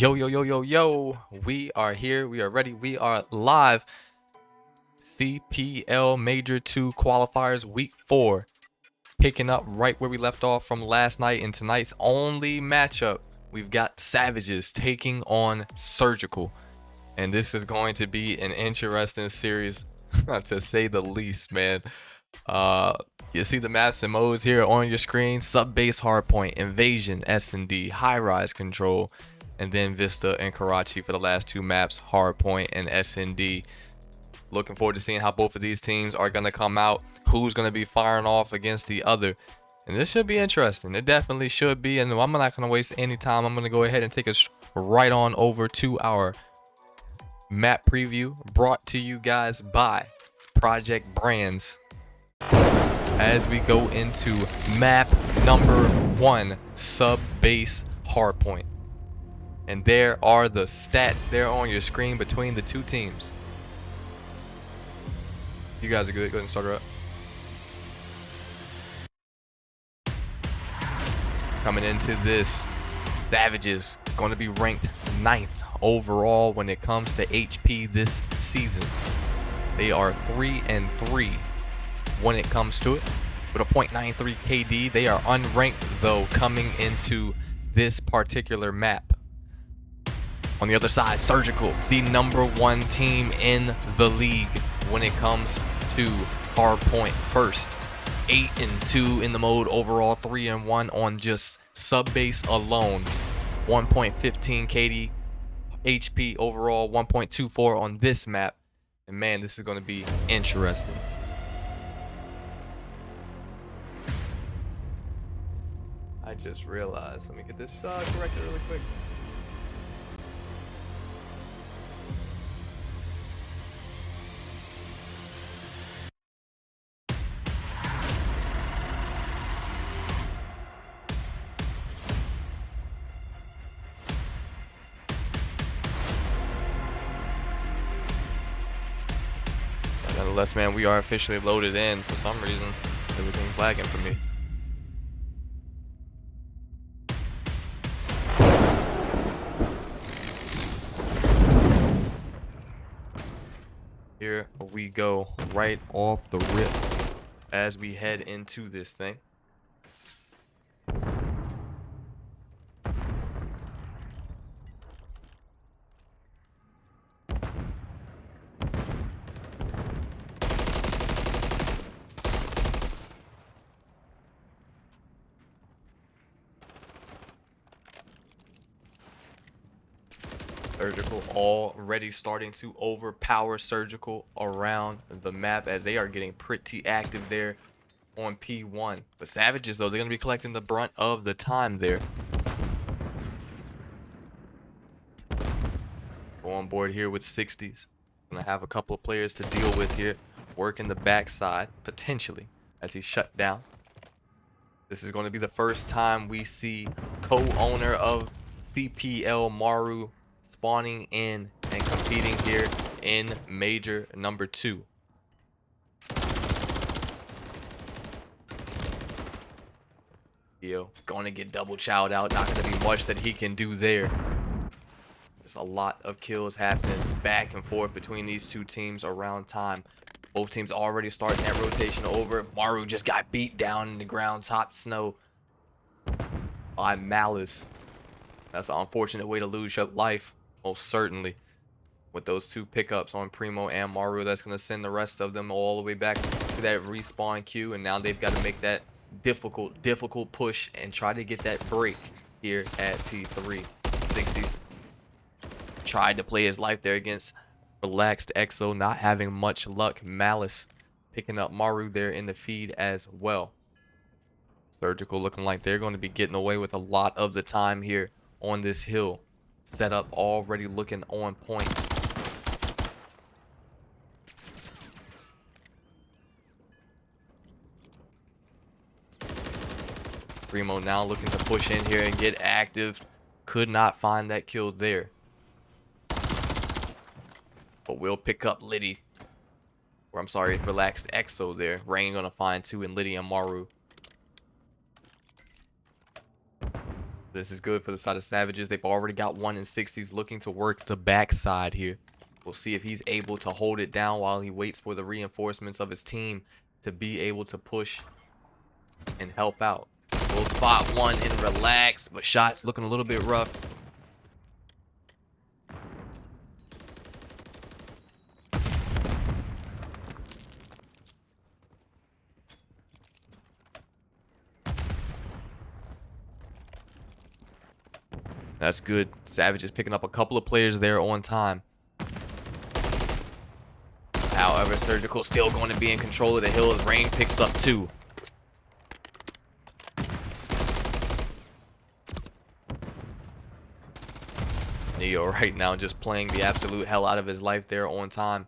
Yo, yo, yo, yo, yo. We are here. We are ready. We are live. CPL Major 2 Qualifiers Week 4. Picking up right where we left off from last night in tonight's only matchup. We've got Savages taking on Surgical. And this is going to be an interesting series, to say the least, man. You see the maps and modes here on your screen: sub-base, hardpoint, invasion, S&D, high-rise control, and then Vista and Karachi for the last two maps, hardpoint and S&D. Looking forward to seeing how both of these teams are going to come out, who's going to be firing off against the other. And this should be interesting. It definitely should be. And I'm not going to waste any time. I'm going to go ahead and take us right on over to our map preview, brought to you guys by Project Brands, as we go into map number 1, sub-base hardpoint. And there are the stats there on your screen between the two teams. You guys are good. Go ahead and start her up. Coming into this, Savages going to be ranked 9th overall when it comes to HP this season. They are 3-3 when it comes to it, with a .93 KD. They are unranked though coming into this particular map. On the other side, Surgical, the #1 team in the league when it comes to hardpoint. First, 8-2 in the mode overall, 3-1 on just sub-base alone. 1.15 KD, HP overall, 1.24 on this map. And man, this is going to be interesting. I just realized, let me get this corrected really quick. Nonetheless, man, we are officially loaded in. For some reason, everything's lagging for me. Here we go, right off the rip as we head into this thing. Surgical already starting to overpower Surgical around the map, as they are getting pretty active there on P1. The Savages, though, they're going to be collecting the brunt of the time there. Go on board here with 60s. Going to have a couple of players to deal with here. Working the backside, potentially, as he's shut down. This is going to be the first time we see co-owner of CPL, Maru, spawning in and competing here in Major number 2. Yo, going to get double chowed out. Not going to be much that he can do there. There's a lot of kills happening back and forth between these two teams around time. Both teams already starting that rotation over. Maru just got beat down in the ground, top snow by Malice. That's an unfortunate way to lose your life, most certainly. With those two pickups on Primo and Maru, that's going to send the rest of them all the way back to that respawn queue. And now they've got to make that difficult push and try to get that break here at P3. 60s tried to play his life there against Relaxed Exo, not having much luck. Malice picking up Maru there in the feed as well. Surgical looking like they're going to be getting away with a lot of the time here on this hill. Setup already looking on point. Primo now looking to push in here and get active. Could not find that kill there. But we'll pick up Liddy. Or I'm sorry, Relaxed Exo there. Rain gonna find 2 in Liddy and Maru. This is good for the side of Savages. They've already got one in 60s looking to work the backside here. We'll see if he's able to hold it down while he waits for the reinforcements of his team to be able to push and help out. We'll spot one and relax, but shots looking a little bit rough. That's good. Savage is picking up a couple of players there on time. However, Surgical still going to be in control of the hill as Rain picks up 2. Neo right now just playing the absolute hell out of his life there on time.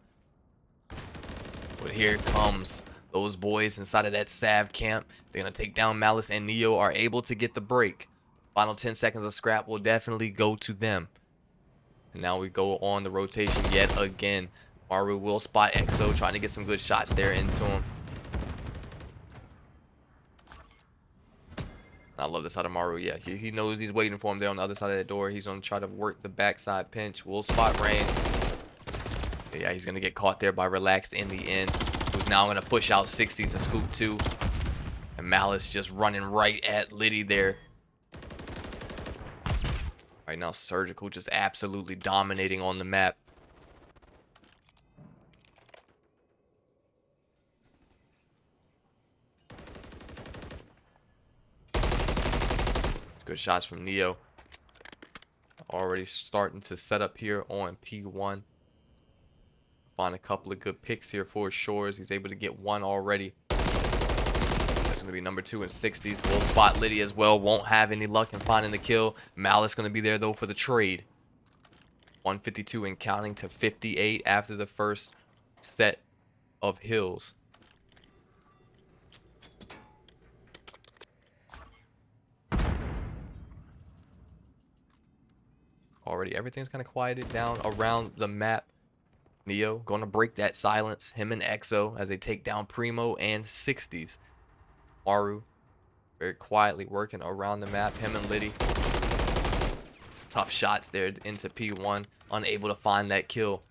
But here comes those boys inside of that Sav camp. They're going to take down Malice, and Neo are able to get the break. Final 10 seconds of scrap will definitely go to them. And now we go on the rotation yet again. Maru will spot EXO, trying to get some good shots there into him. I love this side of Maru. Yeah, he knows he's waiting for him there on the other side of the door. He's going to try to work the backside pinch. We'll spot Rain. Yeah, he's going to get caught there by Relaxed in the end. Who's now going to push out 60s to scoop 2. And Malice just running right at Liddy there. Right now, Surgical just absolutely dominating on the map. Good shots from Neo. Already starting to set up here on P1. Find a couple of good picks here for Shores. He's able to get one already. That's going to be number 2 in 60s. We'll spot Liddy as well. Won't have any luck in finding the kill. Malice going to be there, though, for the trade. 152 and counting to 58 after the first set of hills. Already everything's kind of quieted down around the map. Neo going to break that silence. Him and EXO as they take down Primo and 60s. Maru very quietly working around the map. Him and Liddy. Tough shots there into P1. Unable to find that kill.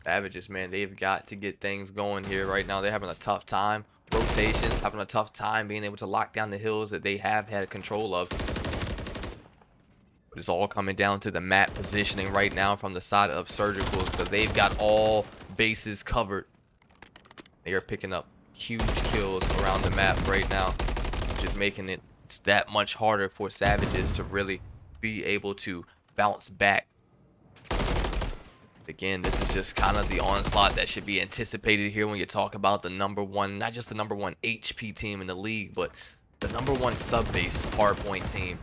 Savages, man, they've got to get things going here right now. They're having a tough time. Rotations, having a tough time being able to lock down the hills that they have had control of. But it's all coming down to the map positioning right now from the side of Surgicals, because they've got all bases covered. They are picking up huge kills around the map right now, which is making it that much harder for Savages to really be able to bounce back. Again, this is just kind of the onslaught that should be anticipated here when you talk about the #1, not just the #1 HP team in the league, but the #1 sub-base hardpoint team.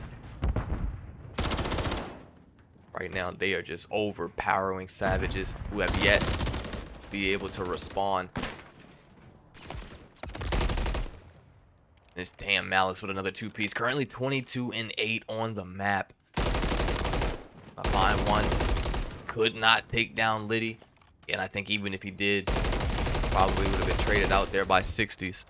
Right now, they are just overpowering Savages, who have yet to be able to respond. This damn Malice with another 2-piece. Currently 22 and 8 on the map. A fine one. Could not take down Liddy. And I think even if he did, probably would have been traded out there by 60s.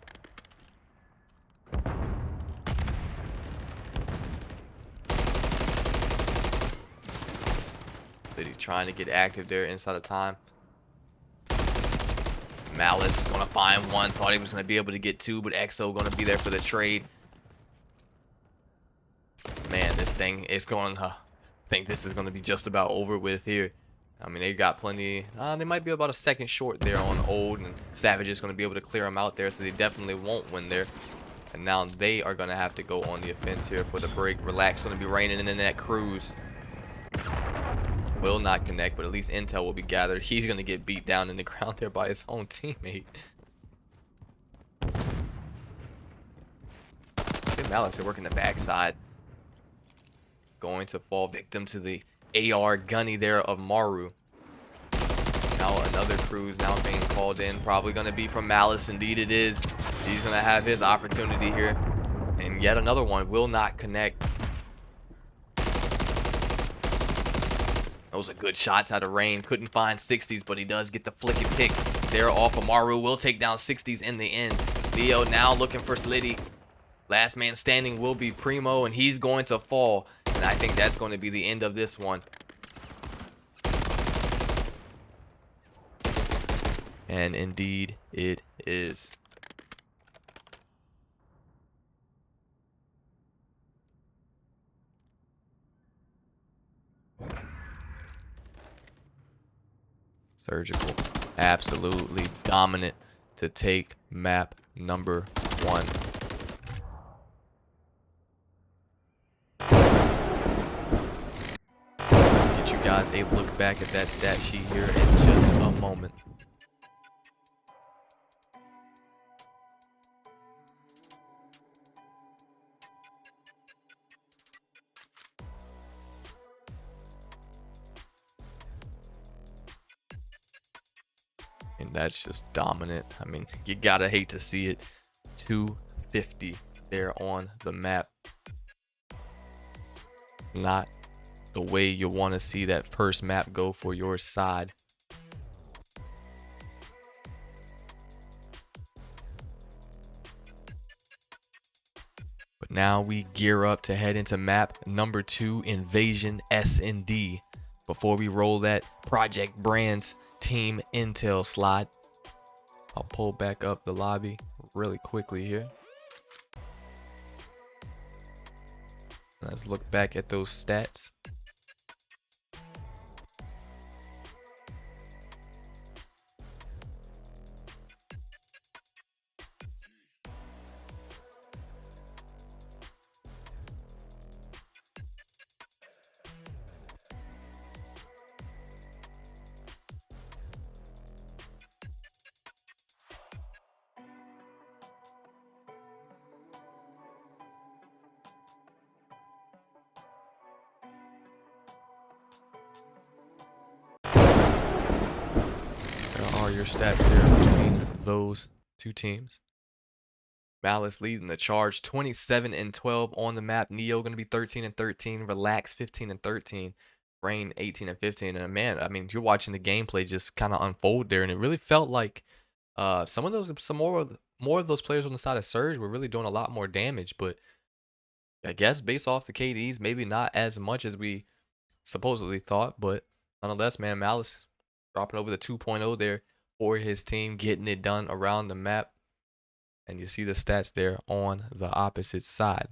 Liddy trying to get active there inside of time. Malice gonna find one. Thought he was gonna be able to get 2, but EXO gonna be there for the trade. Man, this thing is going. I think this is gonna be just about over with here. I mean, they got plenty. They might be about a second short there on Old, and Savage is gonna be able to clear them out there, so they definitely won't win there. And now they are gonna have to go on the offense here for the break. Relax, gonna be raining in that cruise. Will not connect, but at least intel will be gathered. He's going to get beat down in the ground there by his own teammate. Malice here working the backside. Going to fall victim to the AR gunny there of Maru. Now another cruise now being called in. Probably going to be from Malice. Indeed it is. He's going to have his opportunity here. And yet another one will not connect. Those are good shots out of Rain. Couldn't find 60s, but he does get the flick and pick there off of Maru. Will take down 60s in the end. Leo now looking for Liddy. Last man standing will be Primo, and he's going to fall. And I think that's going to be the end of this one. And indeed, it is. Surgical, absolutely dominant to take map number 1. Get you guys a look back at that stat sheet here in just a moment. And that's just dominant. I mean, you gotta hate to see it. 250 there on the map. Not the way you want to see that first map go for your side. But now we gear up to head into map number 2, Invasion S&D. Before we roll that Project Brands team intel slide, I'll pull back up the lobby really quickly here. Let's look back at those stats. There are your stats there between those two teams. Malice leading the charge, 27 and 12 on the map. Neo going to be 13 and 13. Relax, 15 and 13. Rain, 18 and 15. And man, I mean, you're watching the gameplay just kind of unfold there, and it really felt like some more of those players on the side of Surge were really doing a lot more damage. But I guess based off the KDs, maybe not as much as we supposedly thought. But nonetheless, man, Malice dropping over the 2.0 there for his team, getting it done around the map. And you see the stats there on the opposite side.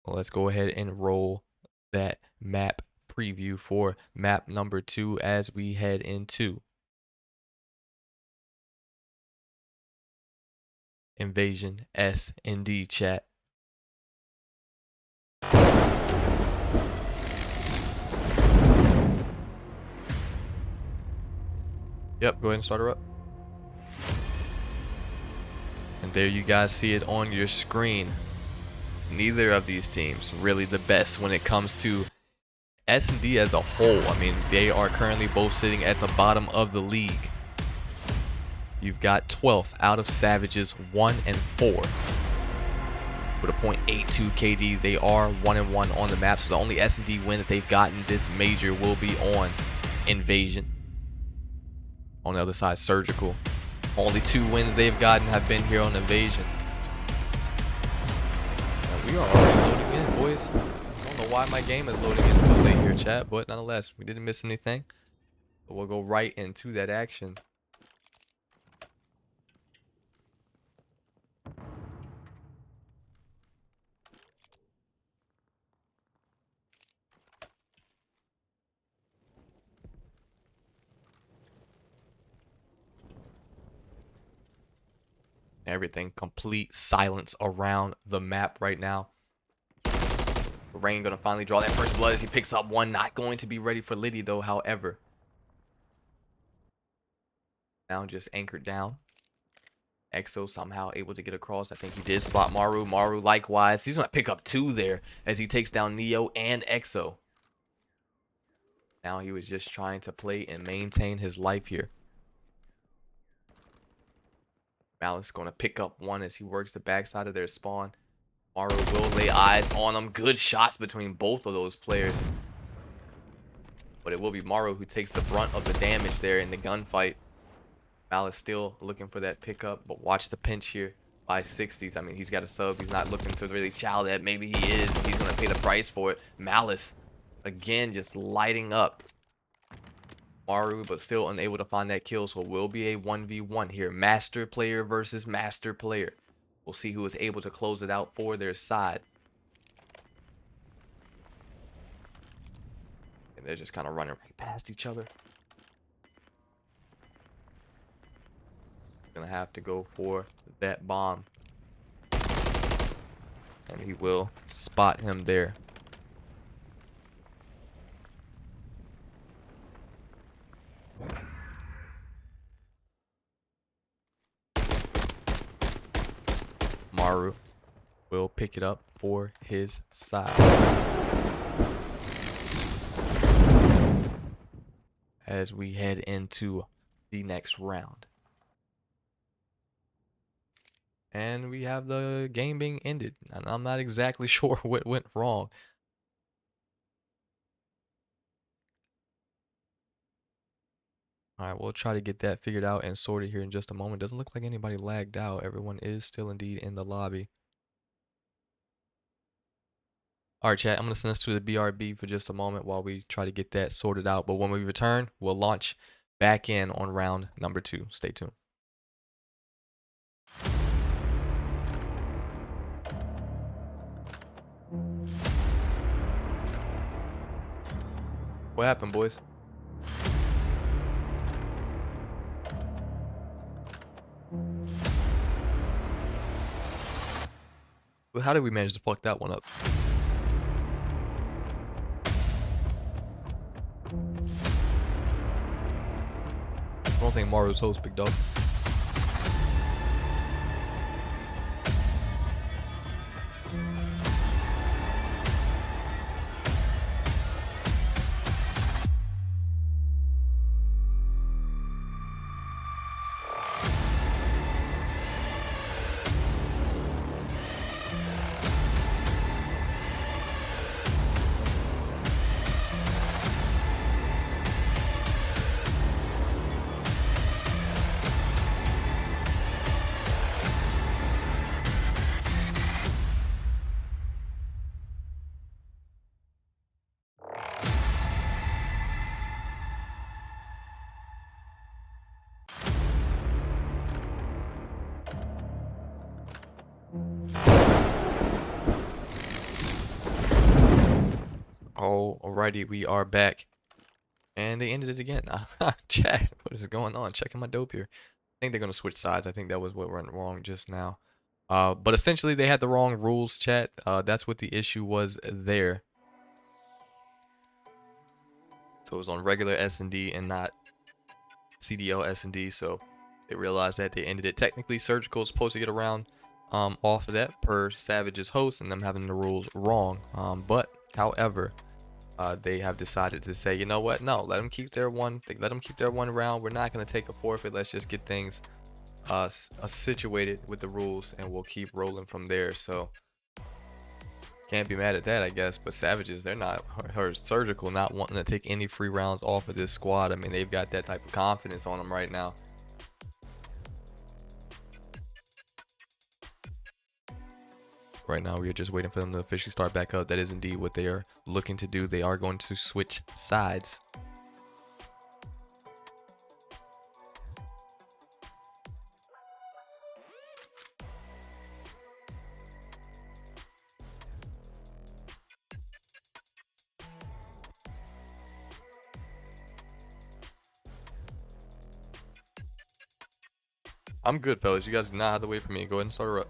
Well, let's go ahead and roll that map preview for map number 2 as we head into Invasion S&D, chat. Yep, go ahead and start her up. And there you guys see it on your screen. Neither of these teams really the best when it comes to S&D as a whole. I mean, they are currently both sitting at the bottom of the league. You've got 12th out of Savage's 1 and 4. With a .82 KD, they are 1 and 1 on the map. So the only S&D win that they've gotten this major will be on Invasion. On the other side, Surgical. Only 2 wins they've gotten have been here on Invasion. And we are already loading in, boys. I don't know why my game is loading in so late here, chat, but nonetheless, we didn't miss anything. But we'll go right into that action. Everything, complete silence around the map right now. Rain gonna finally draw that first blood as he picks up one. Not going to be ready for Liddy though, however. Now just anchored down. Exo somehow able to get across. I think he did spot Maru. Maru likewise. He's gonna pick up 2 there as he takes down Neo and Exo. Now he was just trying to play and maintain his life here. Malice going to pick up 1 as he works the backside of their spawn. Maru will lay eyes on him. Good shots between both of those players. But it will be Maru who takes the brunt of the damage there in the gunfight. Malice still looking for that pickup, but watch the pinch here by 60s. I mean, he's got a sub. He's not looking to really chow that. Maybe he is. He's going to pay the price for it. Malice, again, just lighting up Maru, but still unable to find that kill. So it will be a 1v1 here. Master player versus master player. We'll see who is able to close it out for their side. And they're just kind of running right past each other. Gonna have to go for that bomb. And he will spot him there. Maru will pick it up for his side. As we head into the next round. And we have the game being ended. And I'm not exactly sure what went wrong. Alright, we'll try to get that figured out and sorted here in just a moment. Doesn't look like anybody lagged out. Everyone is still indeed in the lobby. Alright, chat, I'm going to send us to the BRB for just a moment while we try to get that sorted out. But when we return, we'll launch back in on round number 2. Stay tuned. What happened, boys? Well, how did we manage to fuck that one up? I don't think Maru's host, big dog. Alrighty, we are back. And they ended it again. Chat, what is going on? Checking my dope here. I think they're going to switch sides. I think that was what went wrong just now. But essentially, they had the wrong rules, chat. That's what the issue was there. So it was on regular S&D and not CDL S&D. So they realized that they ended it. Technically, Surgical is supposed to get around off of that per Savage's host and them having the rules wrong. But however, they have decided to say, you know what? No, let them keep their one. Let them keep their one round. We're not going to take a forfeit. Let's just get things situated with the rules, and we'll keep rolling from there. So can't be mad at that, I guess. But Savages, they're not her Surgical, not wanting to take any free rounds off of this squad. I mean, they've got that type of confidence on them right now. Right now, we are just waiting for them to officially start back up. That is indeed what they are looking to do. They are going to switch sides. I'm good, fellas. You guys do not have to wait for me. Go ahead and start her up.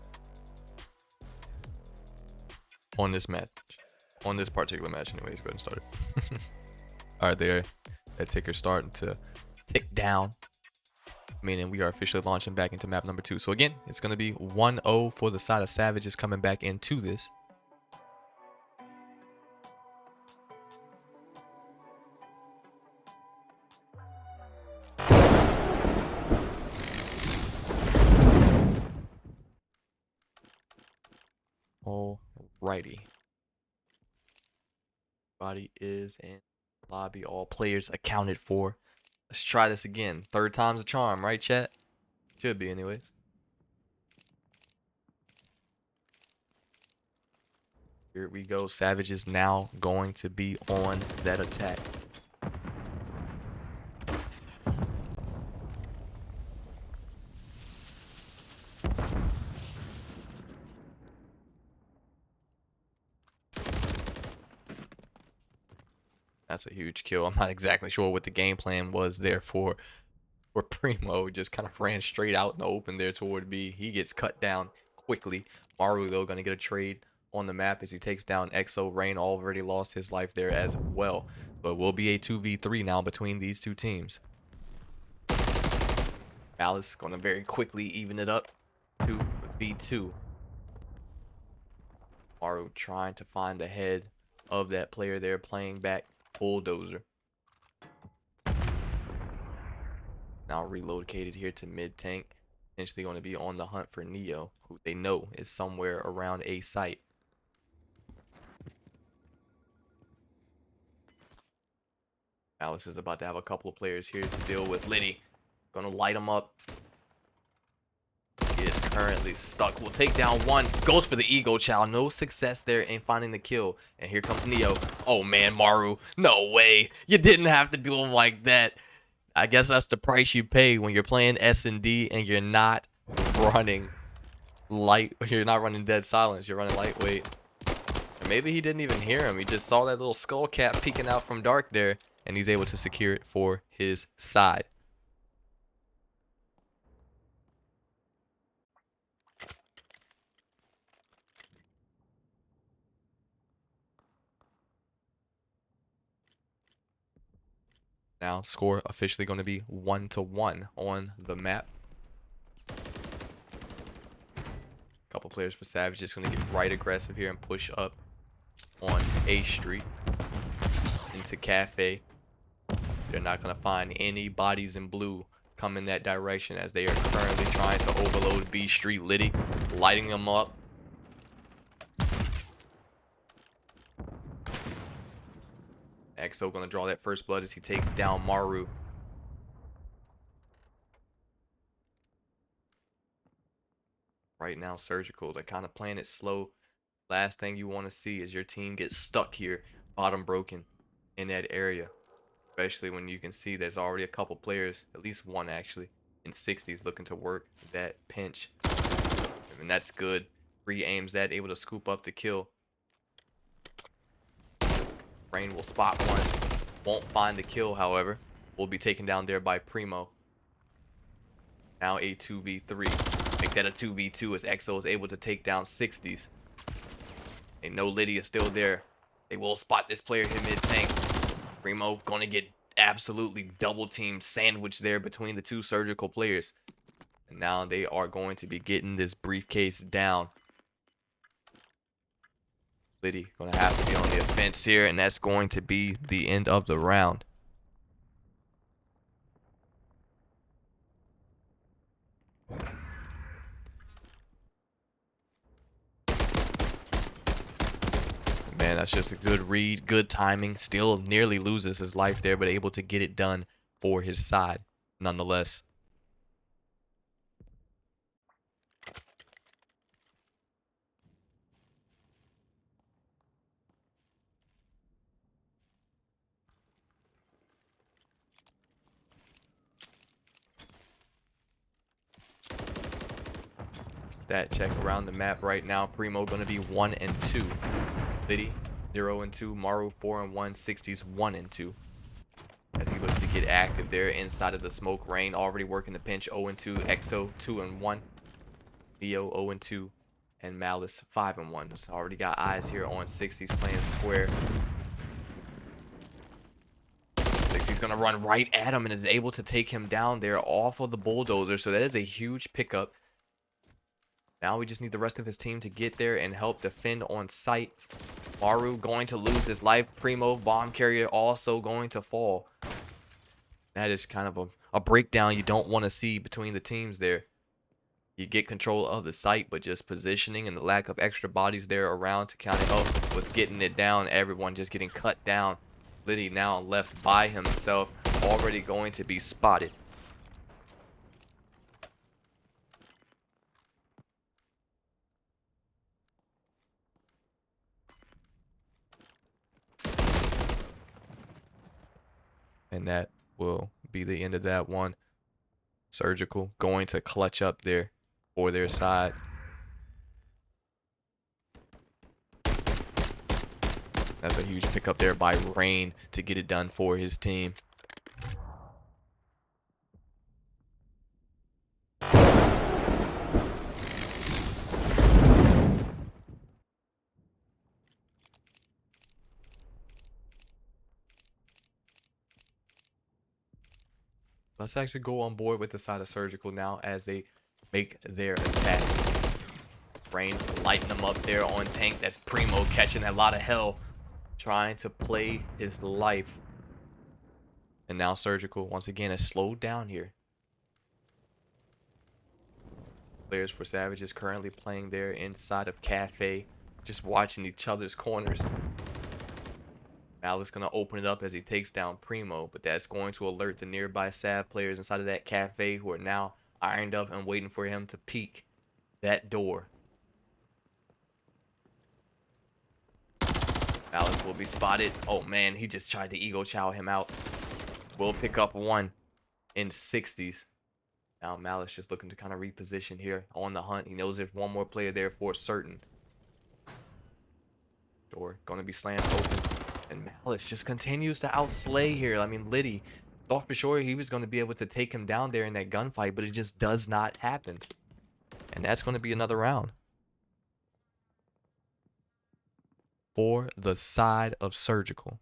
On this match. On this particular match, anyways. Go ahead and start it. Alright, there. That ticker's starting to tick down. Meaning we are officially launching back into map number 2. So again, it's going to be 1-0 for the side of Savages coming back into this. Alrighty. Body is in lobby. All players accounted for. Let's try this again. Third time's a charm, right, chat? Should be, anyways. Here we go. Savage is now going to be on that attack. That's a huge kill. I'm not exactly sure what the game plan was there for Primo. Just kind of ran straight out in the open there toward B. He gets cut down quickly. Maru, though, going to get a trade on the map as he takes down EXO. Rain already lost his life there as well. But it will be a 2v3 now between these two teams. Malice going to very quickly even it up to v2. Maru trying to find the head of that player there, playing back Bulldozer. Now relocated here to mid tank. Potentially going to be on the hunt for Neo, who they know is somewhere around a site. Alice is about to have a couple of players here to deal with. Liddy gonna light him up. He is currently stuck. Will take down one. Goes for the ego chow. No success there in finding the kill. And here comes Neo. Oh man, Maru. No way. You didn't have to do him like that. I guess that's the price you pay when you're playing S&D and you're not running light. You're not running dead silence. You're running lightweight. Or maybe he didn't even hear him. He just saw that little skull cap peeking out from dark there, and he's able to secure it for his side. Now, score officially going to be 1-1 on the map. Couple players for Savage just going to get right aggressive here and push up on A Street into Cafe. They're not going to find any bodies in blue come in that direction as they are currently trying to overload B Street. Liddy lighting them up. EXO going to draw that first blood as he takes down Maru. Right now, Surgical, they're kind of playing it slow. Last thing you want to see is your team get stuck here, bottom broken in that area. Especially when you can see there's already a couple players, at least one actually, in 60s looking to work that pinch. And that's good. Re-aims that, able to scoop up the kill. Rain will spot one. Won't find the kill, however. Will be taken down there by Primo. Now a 2v3. Make that a 2v2 as EXO is able to take down 60s. They know Lydia is still there. They will spot this player here mid-tank. Primo going to get absolutely double-teamed, sandwiched there between the two Surgical players. And now they are going to be getting this briefcase down. Liddy going to have to be on the offense here, and that's going to be the end of the round. Man, that's just a good read, good timing. Still nearly loses his life there, but able to get it done for his side nonetheless. Stat check around the map right now. Primo going to be 1-2. Liddy 0-2. Maru 4-1. 60s 1-2. As he looks to get active there inside of the smoke. Rain already working the pinch 0-2. EXO 2-1. Neo 0-2. And Malice 5-1. So already got eyes here on 60s playing square. 60's going to run right at him and is able to take him down there off of the bulldozer. So that is a huge pickup. Now we just need the rest of his team to get there and help defend on site. Maru going to lose his life. Primo, bomb carrier, also going to fall. That is kind of a breakdown you don't want to see between the teams there. You get control of the site, but just positioning and the lack of extra bodies there around to kind of help with getting it down. Everyone just getting cut down. Liddy now left by himself, already going to be spotted. And that will be the end of that one. Surgical going to clutch up there for their side. That's a huge pickup there by Rain to get it done for his team. Let's actually go on board with the side of Surgical now as they make their attack. Rain lighting them up there on tank. That's Primo catching a lot of hell, trying to play his life. And now Surgical once again is slowed down here. Players for Savages currently playing there inside of Cafe, just watching each other's corners. Malice gonna open it up as he takes down Primo, but that's going to alert the nearby Sav players inside of that Cafe who are now ironed up and waiting for him to peek that door. Malice will be spotted. Oh man, he just tried to ego chow him out. Will pick up one in 60s. Now Malice just looking to kind of reposition here on the hunt. He knows there's one more player there for certain. Door gonna be slammed open. And Malice just continues to outslay here. I mean, Liddy thought for sure he was going to be able to take him down there in that gunfight, but it just does not happen. And that's going to be another round. For the side of Surgical.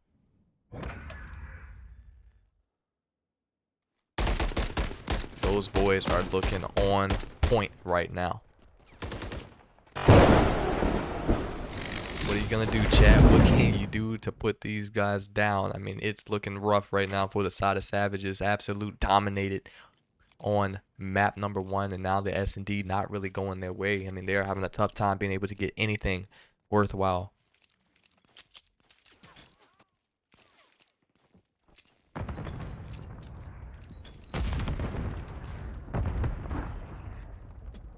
Those boys are looking on point right now. What are you going to do, chat? What can you do to put these guys down? I mean, it's looking rough right now for the side of Savages. Absolute dominated on map number 1. And now the S&D not really going their way. I mean, they're having a tough time being able to get anything worthwhile.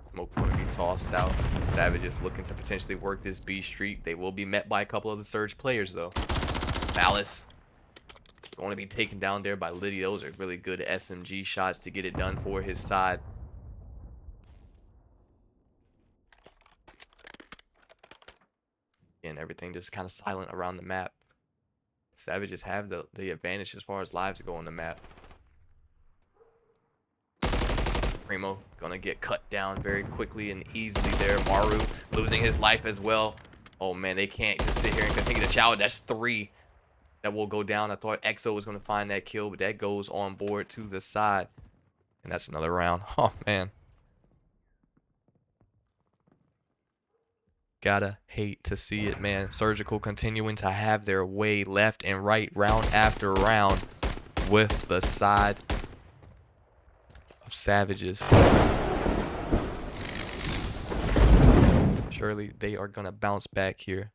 Smoke going to be tossed out. Savages looking to potentially work this B streak. They will be met by a couple of the Surge players, though. Malice going to be taken down there by Liddy. Those are really good SMG shots to get it done for his side. And everything just kind of silent around the map. Savages have the advantage as far as lives go on the map. Primo gonna get cut down very quickly and easily there. Maru losing his life as well. Oh man, they can't just sit here and continue to chow. That's 3 that will go down. I thought EXO was gonna find that kill, but that goes on board to the side. And that's another round. Oh man. Gotta hate to see it, man. Surgical continuing to have their way left and right, round after round, with the side of Savages. Surely they are gonna bounce back here.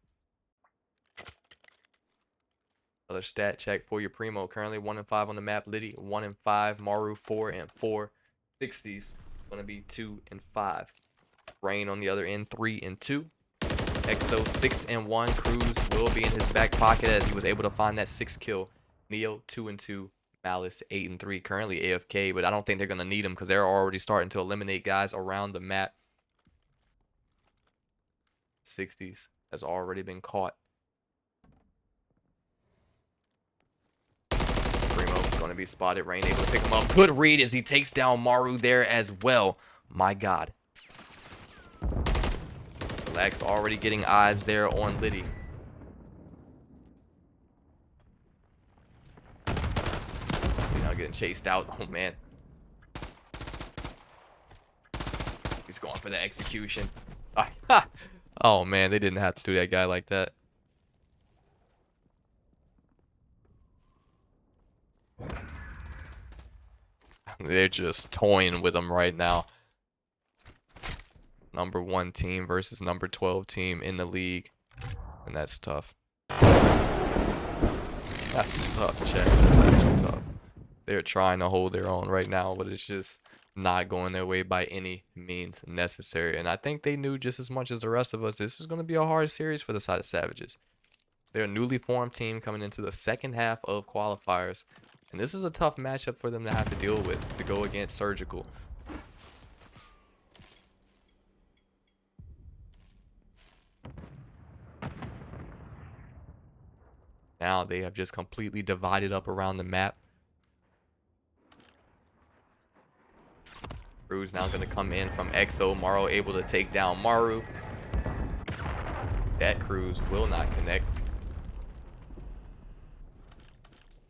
Another stat check for your Primo. Currently 1-5 on the map. Liddy 1-5. Maru 4-4. 60s gonna be 2-5. Rain on the other end 3-2. EXO 6-1. Cruz will be in his back pocket as he was able to find that 6th kill. Neo 2-2. Malice 8-3. Currently AFK, but I don't think they're gonna need him because they're already starting to eliminate guys around the map. 60s has already been caught. Primo going to be spotted. Rain able to pick him up. Good read as he takes down Maru there as well. My God. Relax already getting eyes there on Liddy. Now getting chased out. Oh, man. He's going for the execution. Oh, man. They didn't have to do that guy like that. They're just toying with him right now. Number 1 team versus number 12 team in the league. And that's tough. That's tough, chat. That's actually tough. They're trying to hold their own right now, but it's just not going their way by any means necessary. And I think they knew just as much as the rest of us, this was going to be a hard series for the side of Savages. They're a newly formed team coming into the second half of qualifiers. And this is a tough matchup for them to have to deal with, to go against Surgical. Now they have just completely divided up around the map. Crew's now going to come in from Exo. Maru able to take down Maru. That Cruz will not connect.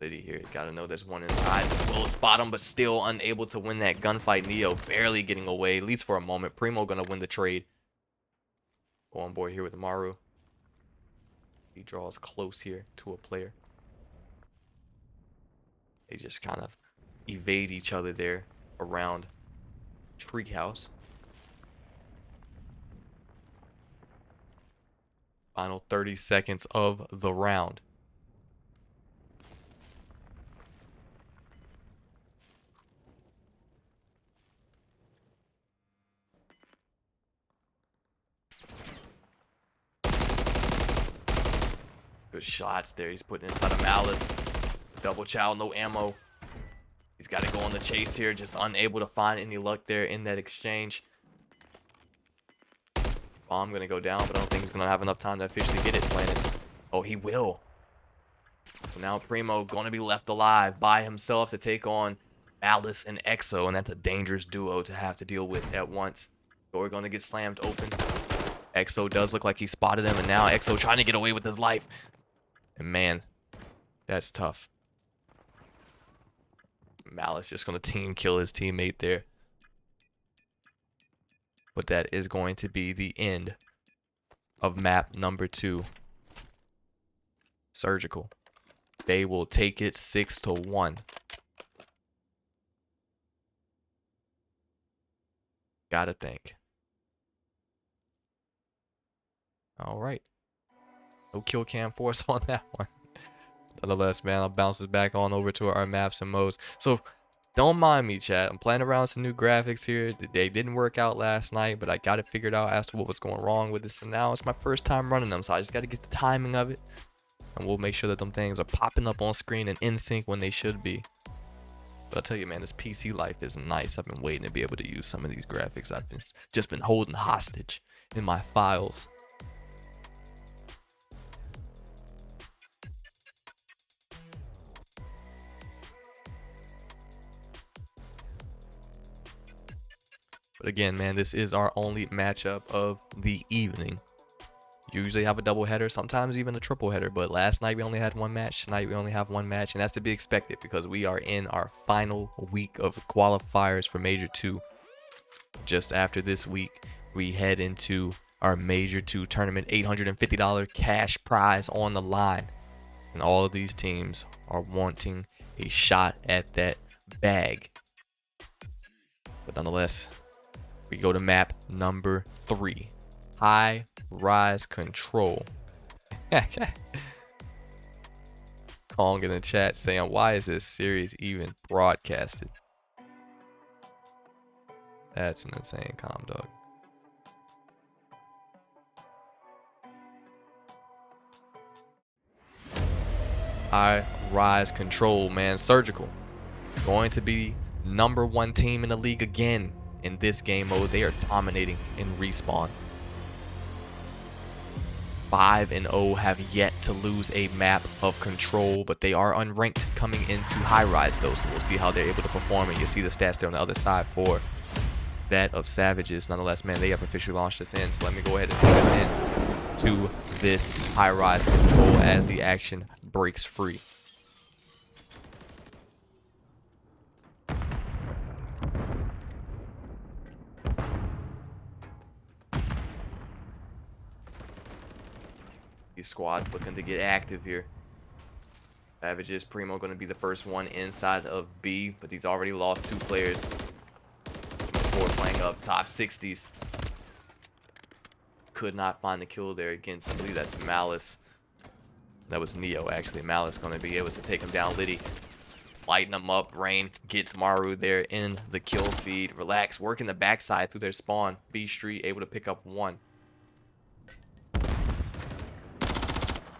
Liddy here, gotta know there's one inside. Will spot him, but still unable to win that gunfight. Neo barely getting away, at least for a moment. Primo gonna win the trade. Go on board here with Maru. He draws close here to a player. They just kind of evade each other there around Treehouse. Final 30 seconds of the round. Good shots there. He's putting inside of Malice. Double chow, no ammo. He's got to go on the chase here. Just unable to find any luck there in that exchange. Bomb going to go down, but I don't think he's going to have enough time to officially get it planted. Oh, he will. So now Primo going to be left alive by himself to take on Malice and Exo, and that's a dangerous duo to have to deal with at once. Door going to get slammed open. Exo does look like he spotted him, and now Exo trying to get away with his life. And man, that's tough. Malice just going to team kill his teammate there. But that is going to be the end of map number 2. Surgical. They will take it 6-1. Gotta think. All right. No kill cam force on that one. Nonetheless, man, I'll bounce this back on over to our maps and modes. So don't mind me, chat. I'm playing around with some new graphics here. They didn't work out last night, but I got it figured out as to what was going wrong with this. And now it's my first time running them, so I just got to get the timing of it. And we'll make sure that them things are popping up on screen and in sync when they should be. But I'll tell you, man, this PC life is nice. I've been waiting to be able to use some of these graphics. I've just been holding hostage in my files. But again, man, this is our only matchup of the evening. Usually have a double header, sometimes even a triple header, but last night we only had one match. Tonight we only have one match, and that's to be expected because we are in our final week of qualifiers for Major 2. Just after this week, we head into our Major 2 tournament, $850 cash prize on the line. And all of these teams are wanting a shot at that bag. But nonetheless, we go to map number 3. High-rise control. Kong in the chat saying, why is this series even broadcasted? That's an insane comm, dog. High-rise control, man. Surgical. Going to be #1 team in the league again. In this game mode, they are dominating in respawn. 5-0 have yet to lose a map of control, but they are unranked coming into Highrise though, so we'll see how they're able to perform. And you'll see the stats there on the other side for that of Savages. Nonetheless, man, they have officially launched us in, so let me go ahead and take us in to this High-rise control as the action breaks free. These squads looking to get active here. Savages, Primo going to be the first one inside of B, but he's already lost 2 players. Before playing up top 60s. Could not find the kill there against, I believe that's Malice. That was Neo, actually. Malice going to be able to take him down. Liddy lighting him up. Rain gets Maru there in the kill feed. Relax, working the backside through their spawn. B Street able to pick up 1.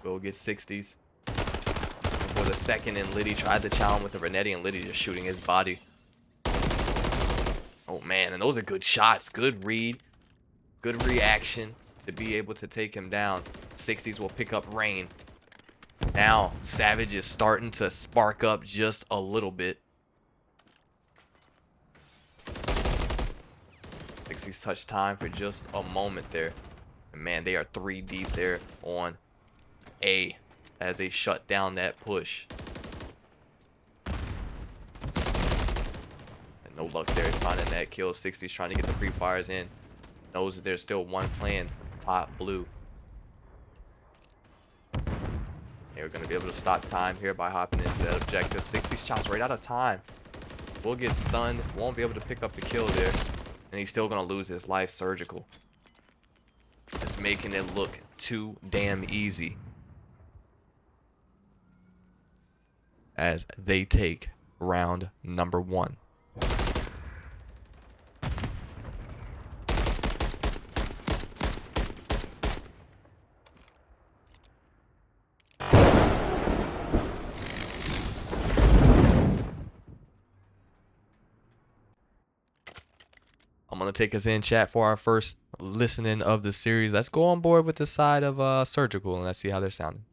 Will get 60s. Before was a second, and Liddy tried to challenge with the Renetti, and Liddy just shooting his body. Oh, man, and those are good shots. Good read. Good reaction to be able to take him down. 60s will pick up Rain. Now, Savage is starting to spark up just a little bit. 60s touch time for just a moment there. And man, they are 3 deep there on A as they shut down that push. And no luck there finding that kill. 60s trying to get the free fires in. Knows that there's still one playing top blue. They're going to be able to stop time here by hopping into that objective. 60s shots right out of time. Will get stunned. Won't be able to pick up the kill there. And he's still going to lose his life. Surgical. Just making it look too damn easy. As they take round number 1. I'm going to take us in, chat, for our first listening of the series. Let's go on board with the side of Surgical, and let's see how they're sounding.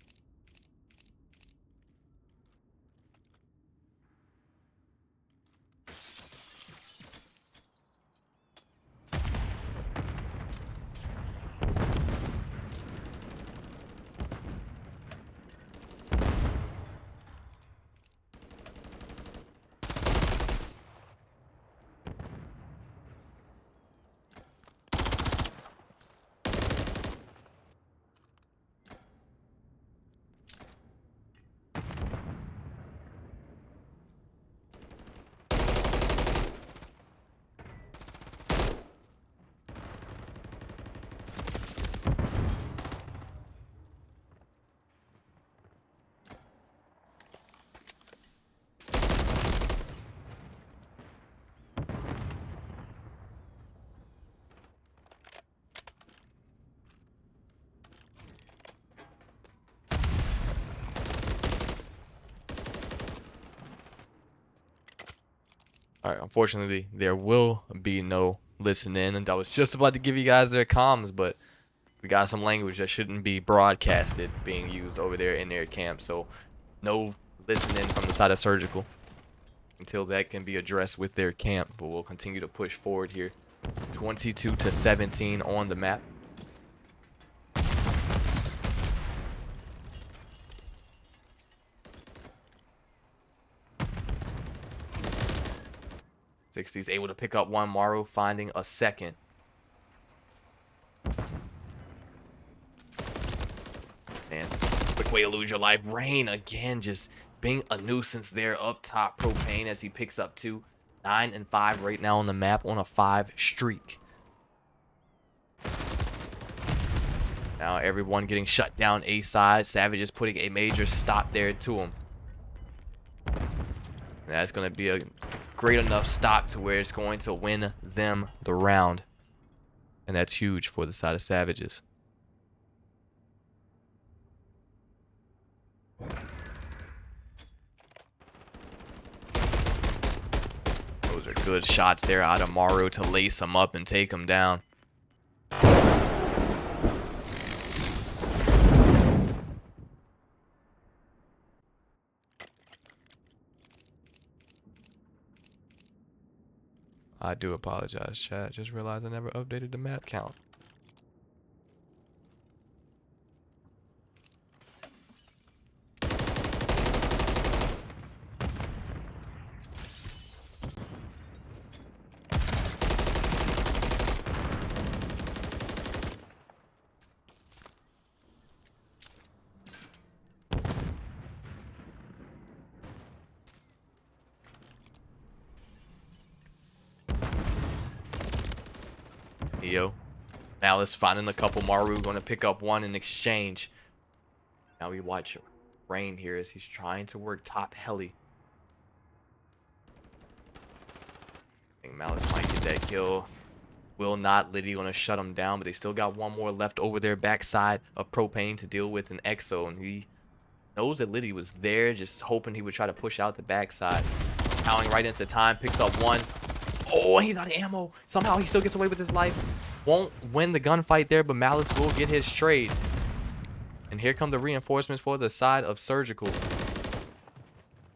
Alright, unfortunately, there will be no listening, and I was just about to give you guys their comms, but we got some language that shouldn't be broadcasted being used over there in their camp, so no listening from the side of Surgical until that can be addressed with their camp, but we'll continue to push forward here. 22-17 on the map. Sixties able to pick up one. Maru finding a second. Man, quick way to lose your life. Rain again, just being a nuisance there up top. Propane as he picks up 2. 9 and 5 right now on the map on a 5 streak. Now everyone getting shut down A side. Savage is putting a major stop there to him. And that's going to be a great enough stop to where it's going to win them the round. And that's huge for the side of Savages. Those are good shots there out of Maru to lace him up and take him down. I do apologize, chat. Just realized I never updated the map count. Yo, Malice finding a couple. Maru going to pick up one in exchange. Now we watch Rain here as he's trying to work top heli. I think Malice might get that kill. Will not. Liddy going to shut him down, but they still got one more left over their backside of Propane to deal with an Exo, and he Knows that Liddy was there, just hoping he would try to push out the backside. Chowing right into time, picks up one. Oh, and he's out of ammo. Somehow he still gets away with his life. Won't win the gunfight there, but Malice will get his trade. And here come the reinforcements for the side of Surgical.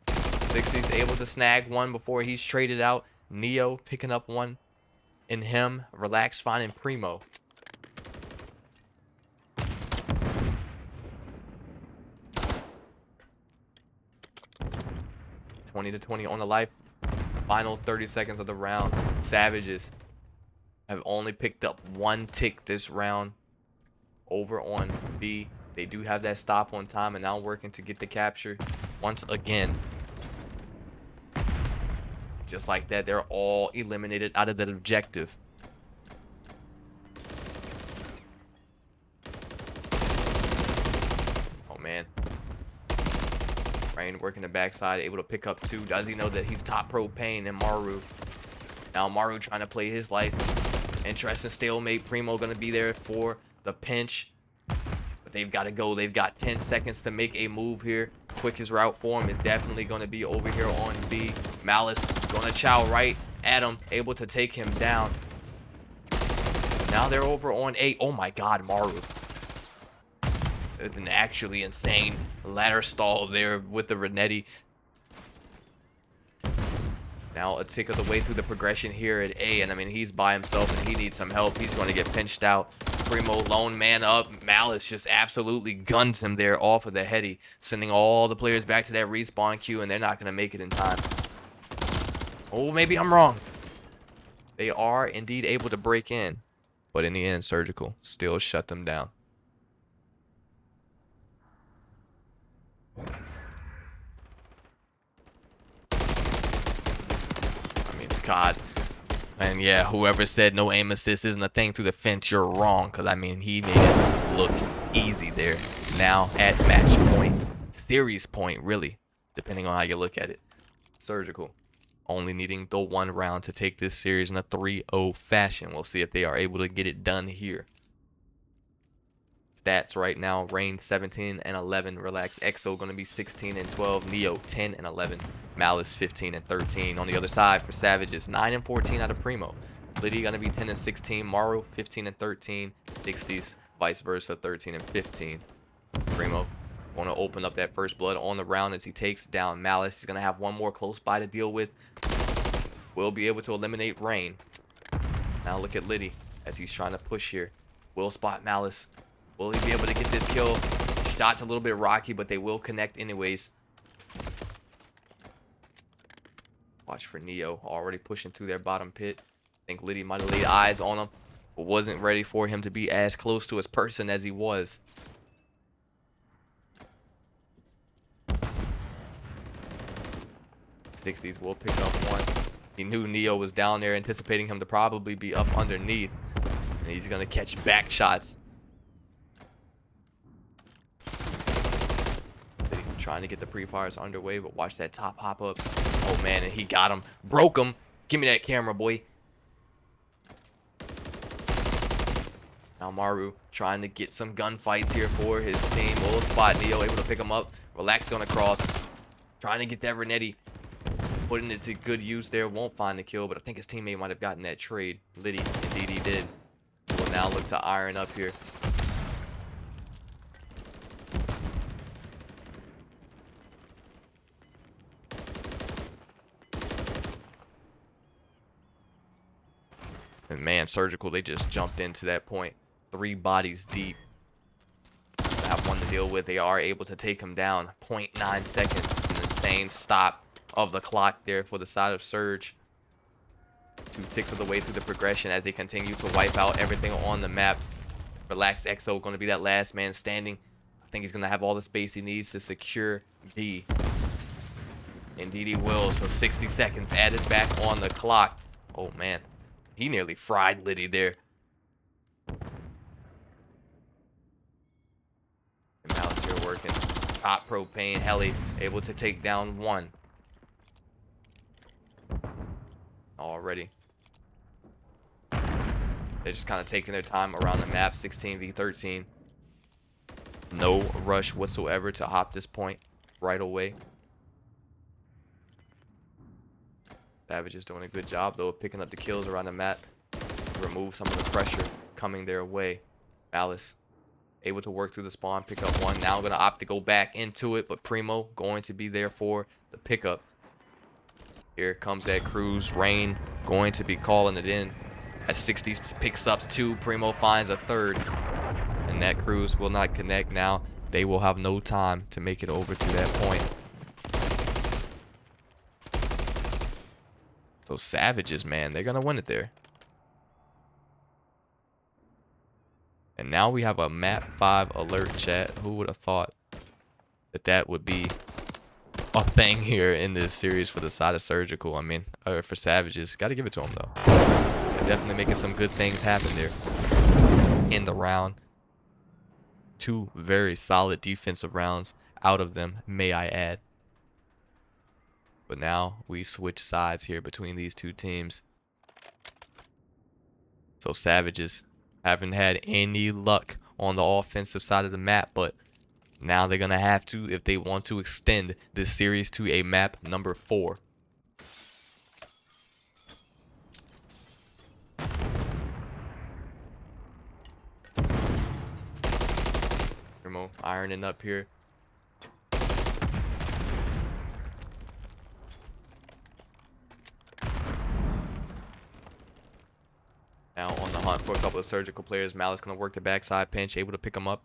60's able to snag one before he's traded out. Neo picking up one. And him, Relax finding Primo. (20-20 on the life. Final 30 seconds of the round. Savages have only picked up one tick this round over on B. They do have that stop on time and now working to get the capture once again. Just like that, they're all eliminated out of that objective. Oh, man. Rain working the backside, able to pick up two. Does he know that he's top propane and Maru? Now Maru trying to play his life. Interesting stalemate. Primo going to be there for the pinch. But they've got to go. They've got 10 seconds to make a move here. Quickest route for him is definitely going to be over here on B. Malice going to chow right at him. Able to take him down. Now they're over on A. Oh my god, Maru. It's an actually insane ladder stall there with the Renetti. Now a tick of the way through the progression here at A. And I mean, he's by himself and he needs some help. He's going to get pinched out. Primo lone man up. Malice just absolutely guns him there off of the heady, sending all the players back to that respawn queue, and they're not going to make it in time. Oh, maybe I'm wrong. They are indeed able to break in, but in the end, Surgical still shut them down. I mean, God. And yeah, whoever said no aim assist isn't a thing through the fence, you're wrong. Because, I mean, he made it look easy there. Now at match point. Series point, really. Depending on how you look at it. Surgical. Only needing the one round to take this series in a 3-0 fashion. We'll see if they are able to get it done here. Stats right now. Rain 17 and 11. Relax. EXO going to be 16 and 12. Neo 10 and 11. Malice 15 and 13. On the other side for Savages, 9 and 14 out of Primo. Liddy going to be 10 and 16. Maru 15 and 13. 60s vice versa 13 and 15. Primo going to open up that first blood on the round as he takes down Malice. He's going to have one more close by to deal with. Will be able to eliminate Rain. Now look at Liddy as he's trying to push here. Will spot Malice. Will he be able to get this kill? Shot's a little bit rocky, but they will connect anyways. Watch for Neo, already pushing through their bottom pit. I think Liddy might have laid eyes on him, but wasn't ready for him to be as close to his person as he was. '60s will pick up one. He knew Neo was down there, anticipating him to probably be up underneath. And he's going to catch back shots. Trying to get the pre-fires underway, but watch that top hop up. Oh man, and he got him. Broke him. Give me that camera, boy. Now Maru trying to get some gunfights here for his team. Will spot Neo, able to pick him up. Relax gonna cross. Trying to get that Renetti. Putting it to good use there. Won't find the kill, but I think his teammate might have gotten that trade. Liddy, indeed he did. Will now look to iron up here. And man, Surgical, they just jumped into that point. 3 bodies deep. Have one to deal with. They are able to take him down. 0.9 seconds. It's an insane stop of the clock there for the side of Surge. 2 ticks of the way through the progression as they continue to wipe out everything on the map. Relax EXO going to be that last man standing. I think he's going to have all the space he needs to secure B. Indeed he will. So 60 seconds added back on the clock. Oh man. He nearly fried Liddy there. And Malice here working. Top propane heli. Able to take down one. Already. They're just kind of taking their time around the map. 16v13. No rush whatsoever to hop this point right away. Savage is doing a good job, though, of picking up the kills around the map. Remove some of the pressure coming their way. Malice able to work through the spawn, pick up one. Now going to opt to go back into it, but Primo going to be there for the pickup. Here comes that cruise. Rain going to be calling it in. As 60 picks up two, Primo finds a third. And that cruise will not connect now. They will have no time to make it over to that point. Those Savages, man, they're going to win it there. And now we have a map 5 alert, chat. Who would have thought that that would be a thing here in this series for the side of Surgical? I mean, for Savages. Got to give it to them, though. They're definitely making some good things happen there in the round. Two very solid defensive rounds out of them, may I add. But now we switch sides here between these two teams. So Savages haven't had any luck on the offensive side of the map, but now they're going to have to if they want to extend this series to a map number 4. Primo ironing up here. Now on the hunt for a couple of Surgical players. Malice going to work the backside pinch, able to pick him up.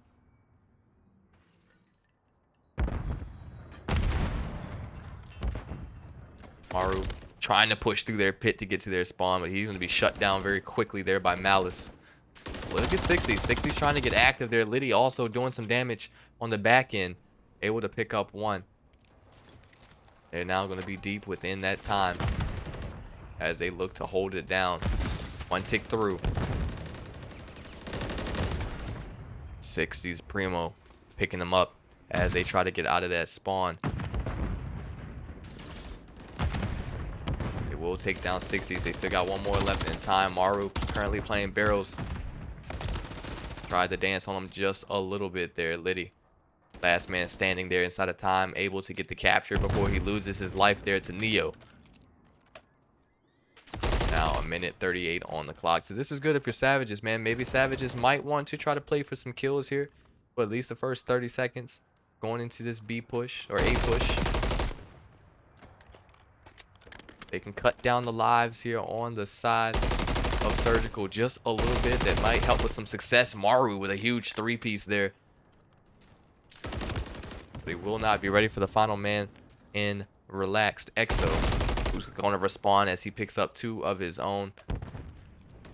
Maru trying to push through their pit to get to their spawn, but he's going to be shut down very quickly there by Malice. Look at 60. 60's trying to get active there. Liddy also doing some damage on the back end. Able to pick up one. They're now going to be deep within that time as they look to hold it down. One tick through. 60's Primo picking them up as they try to get out of that spawn. They will take down 60's. They still got one more left in time. Maru currently playing barrels. Tried to dance on him just a little bit there. Liddy, last man standing there inside of time, able to get the capture before he loses his life there to Neo. Now a minute 38 on the clock. So this is good if you're Savages, man. Maybe Savages might want to try to play for some kills here, but at least the first 30 seconds going into this B push or A push. They can cut down the lives here on the side of Surgical just a little bit. That might help with some success. Maru with a huge 3-piece there. But he will not be ready for the final man in Relaxed. EXO, who's going to respond as he picks up 2 of his own.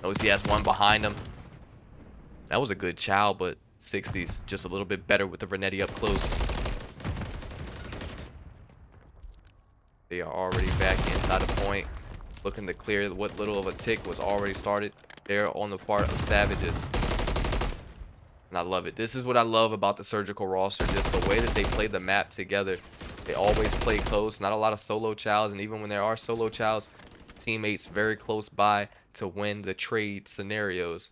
Knows he has one behind him. That was a good chow, but 60's just a little bit better with the Renetti up close. They are already back inside the point, looking to clear what little of a tick was already started there on the part of Savages. And I love it. This is what I love about the Surgical roster, just the way that they play the map together. They always play close, not a lot of solo chows, and even when there are solo chows, teammates very close by to win the trade scenarios.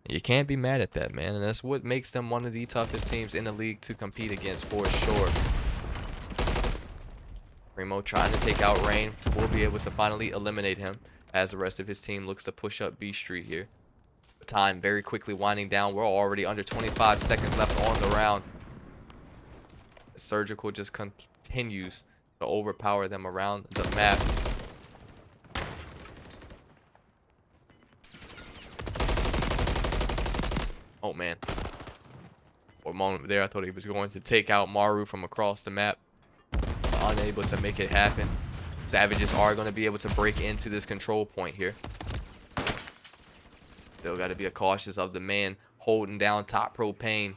You can't be mad at that, man, and that's what makes them one of the toughest teams in the league to compete against for sure. Primo trying to take out Rain. Will be able to finally eliminate him as the rest of his team looks to push up B Street here. The time very quickly winding down. We're already under 25 seconds left on the round. Surgical just continues to overpower them around the map. Oh man. For a moment there, I thought he was going to take out Maru from across the map. Unable to make it happen. Savages are going to be able to break into this control point here. Still got to be cautious of the man holding down top propane.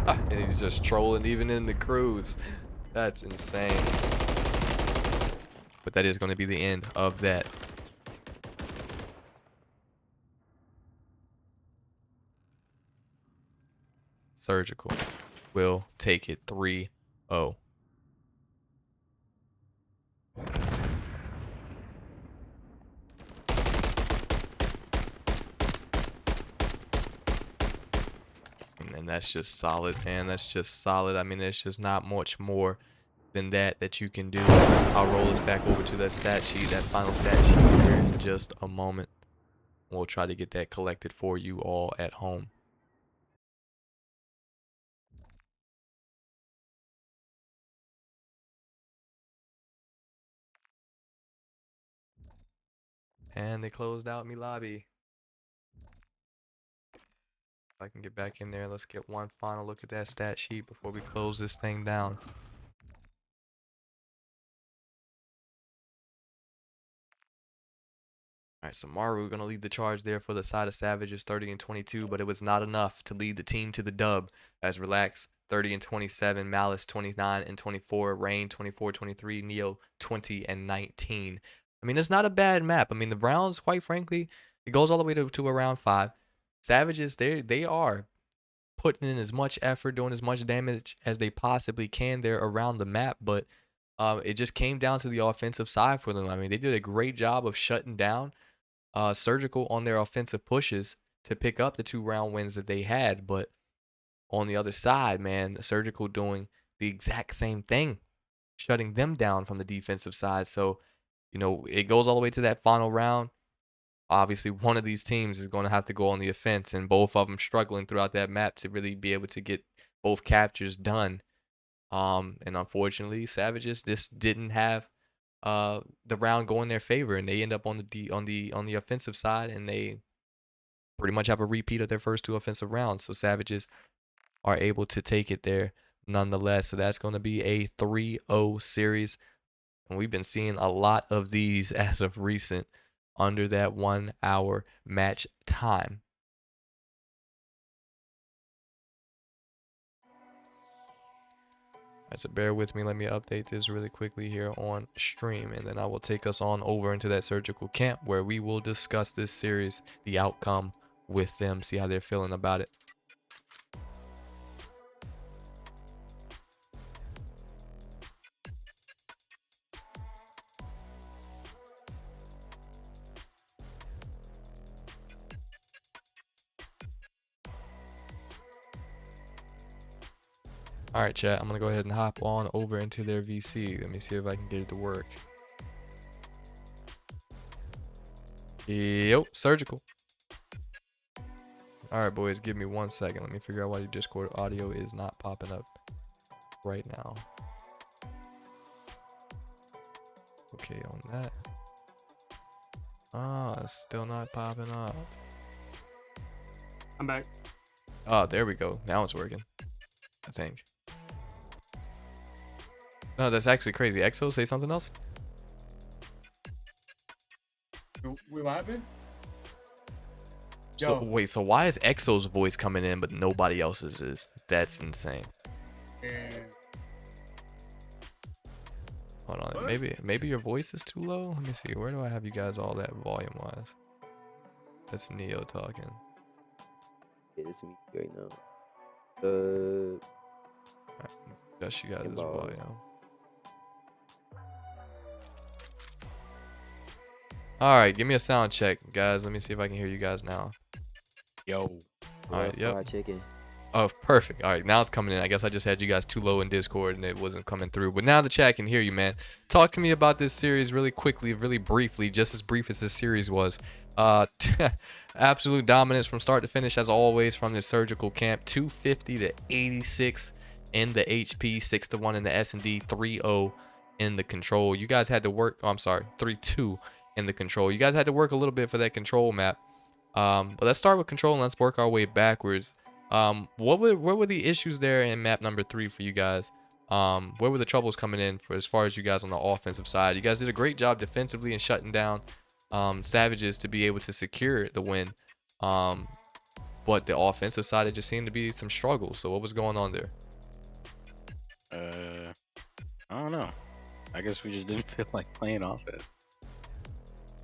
And he's just trolling even in the cruise. That's insane. But that is going to be the end of that. Surgical will take it 3-0. And that's just solid, man. That's just solid. I mean, there's just not much more than that you can do. I'll roll this back over to that stat sheet, that final stat sheet here in just a moment. We'll try to get that collected for you all at home. And they closed out me lobby. If I can get back in there, let's get one final look at that stat sheet before we close this thing down. All right, so Maru going to lead the charge there for the side of Savages, 30 and 22, but it was not enough to lead the team to the dub. As Relax, 30 and 27, Malice, 29 and 24, Rain, 24, 23, Neo, 20 and 19. I mean, it's not a bad map. I mean, the rounds, quite frankly, it goes all the way to around 5. Savages, they are putting in as much effort, doing as much damage as they possibly can there around the map, but it just came down to the offensive side for them. I mean, they did a great job of shutting down Surgical on their offensive pushes to pick up the 2-round wins that they had. But on the other side, man, Surgical doing the exact same thing, shutting them down from the defensive side. So, you know, it goes all the way to that final round. Obviously, one of these teams is going to have to go on the offense, and both of them struggling throughout that map to really be able to get both captures done. And unfortunately, Savages just didn't have the round go in their favor, and they end up on the offensive side, and they pretty much have a repeat of their first 2 offensive rounds. So Savages are able to take it there nonetheless. So that's going to be a 3-0 series, and we've been seeing a lot of these as of recent under that 1 hour match time. All right, so bear with me. Let me update this really quickly here on stream, and then I will take us on over into that Surgical camp where we will discuss this series, the outcome with them, see how they're feeling about it. All right, chat, I'm going to go ahead and hop on over into their VC. Let me see if I can get it to work. Yo, Surgical. All right, boys, give me 1 second. Let me figure out why your Discord audio is not popping up right now. Okay, on that. It's still not popping up. I'm back. Oh, there we go. Now it's working, I think. No, that's actually crazy. Exo, say something else. We what happened? So wait, so why is Exo's voice coming in but nobody else's is? That's insane. Yeah. Hold on, What? maybe your voice is too low. Let me see. Where do I have you guys all that volume wise? That's Neo talking. Yeah, this is me right now. Adjust you guys' volume. All right, give me a sound check, guys. Let me see if I can hear you guys now. Yo. All right, yep. Fried chicken. Oh, perfect. All right, now it's coming in. I guess I just had you guys too low in Discord and it wasn't coming through. But now the chat can hear you, man. Talk to me about this series really quickly, really briefly, just as brief as this series was. Absolute dominance from start to finish, as always, from this Surgical camp. 250 to 86 in the HP, 6-1 in the S&D, 3-0 in the control. You guys had to work. Oh, I'm sorry, 3-2 in the control. You guys had to work a little bit for that control map. But let's start with control and let's work our way backwards. What were the issues there in map number 3 for you guys? Where were the troubles coming in for as far as you guys on the offensive side? You guys did a great job defensively and shutting down Savages to be able to secure the win. But the offensive side, it just seemed to be some struggles. So what was going on there? I don't know. I guess we just didn't feel like playing offense.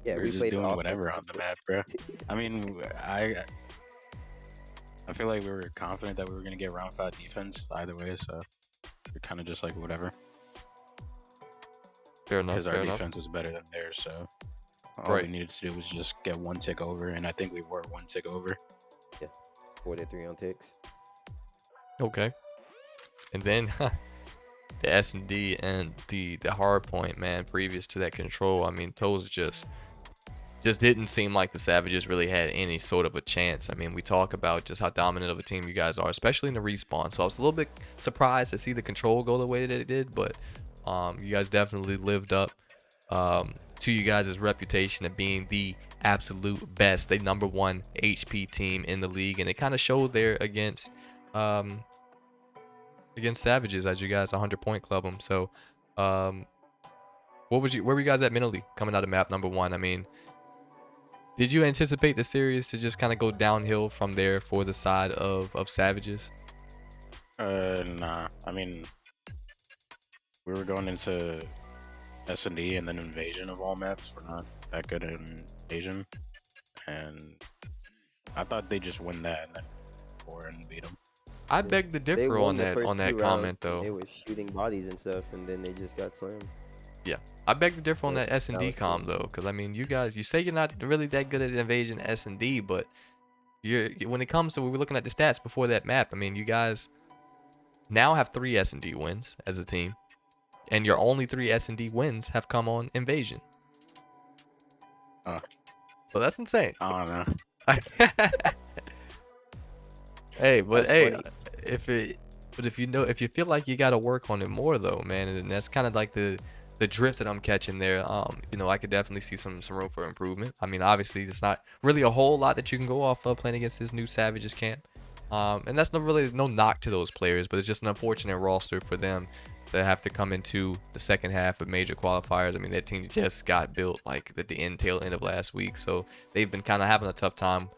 Yeah, we were just doing whatever on the map, bro. I mean, I feel like we were confident that we were gonna get round 5 defense either way, so we're kind of just like whatever. Fair enough. Because our defense was better than theirs, so all we needed to do was just get 1 tick over, and I think we were 1 tick over. Yeah, 4 to 3 on ticks. Okay. And then the S&D and the hard point, man, previous to that control. I mean, those just didn't seem like the Savages really had any sort of a chance. I mean, we talk about just how dominant of a team you guys are, especially in the respawn. So I was a little bit surprised to see the control go the way that it did, but you guys definitely lived up to you guys' reputation of being the absolute best, the #1 HP team in the league, and it kind of showed there against Savages as you guys 100-point club them. So, where were you guys at mentally coming out of map #1? I mean, did you anticipate the series to just kind of go downhill from there for the side of Savages? Nah. I mean, we were going into S&D and then Invasion of all maps. We're not that good in Invasion, and I thought they'd just win that and then and beat them. I beg to They differ won on the first that two comment rounds, though. and they were shooting bodies and stuff, and then they just got slammed. Yeah, I beg to differ on Yeah, that S&D was comm cool. though, because I mean, you guys, you say you're not really that good at Invasion S&D, but when it comes to we were looking at the stats before that map. I mean, you guys now have 3 S&D wins as a team, and your only 3 S&D wins have come on Invasion. Uh, So that's insane. I don't know. Hey, but That's hey, funny. if you feel like you gotta work on it more though, man, and that's kind of like the drift that I'm catching there. You know, I could definitely see some room for improvement. I mean, obviously, there's not really a whole lot that you can go off of playing against this new Savages camp. And that's no knock to those players, but it's just an unfortunate roster for them to have to come into the second half of major qualifiers. I mean, that team just got built like at the tail end of last week, so they've been kind of having a tough time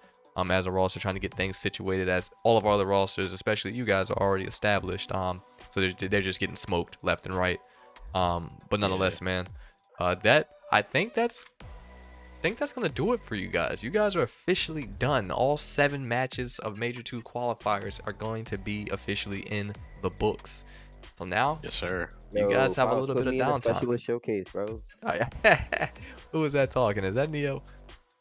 as a roster trying to get things situated, as all of our other rosters, especially you guys, are already established. So they're just getting smoked left and right. But nonetheless, man, that I think that's gonna do it for you guys. You guys are officially done. All 7 matches of Major 2 qualifiers are going to be officially in the books. So now, Yes, sir. you guys have a Files, little put bit of me in the downtime. specialist showcase, bro. Who was that talking? Is that Neo?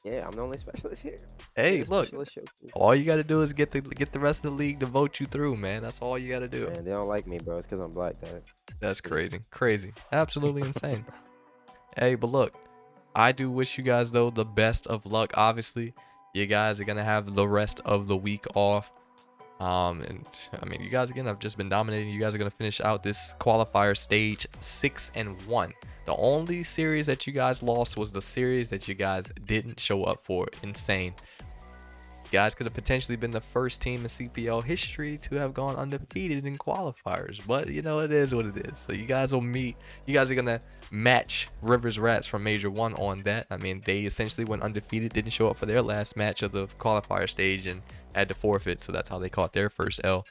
Yeah, I'm the only specialist here. Hey, Yeah, look. specialist showcase. All you gotta do is get the rest of the league to vote you through, man. That's all you gotta do. Man, they don't like me, bro. It's because I'm black, dad. That's crazy, absolutely insane. Hey, but look, I do wish you guys though the best of luck. Obviously, you guys are gonna have the rest of the week off. And I mean, you guys again have just been dominating. You guys are gonna finish out this qualifier stage 6-1. The only series that you guys lost was the series that you guys didn't show up for. Insane. You guys could have potentially been the first team in CPL history to have gone undefeated in qualifiers, but you know, it is what it is. So you guys will meet. You guys are gonna match Rivers Rats from Major 1 on that. I mean, they essentially went undefeated, didn't show up for their last match of the qualifier stage, and had to forfeit. So that's how they caught their first L.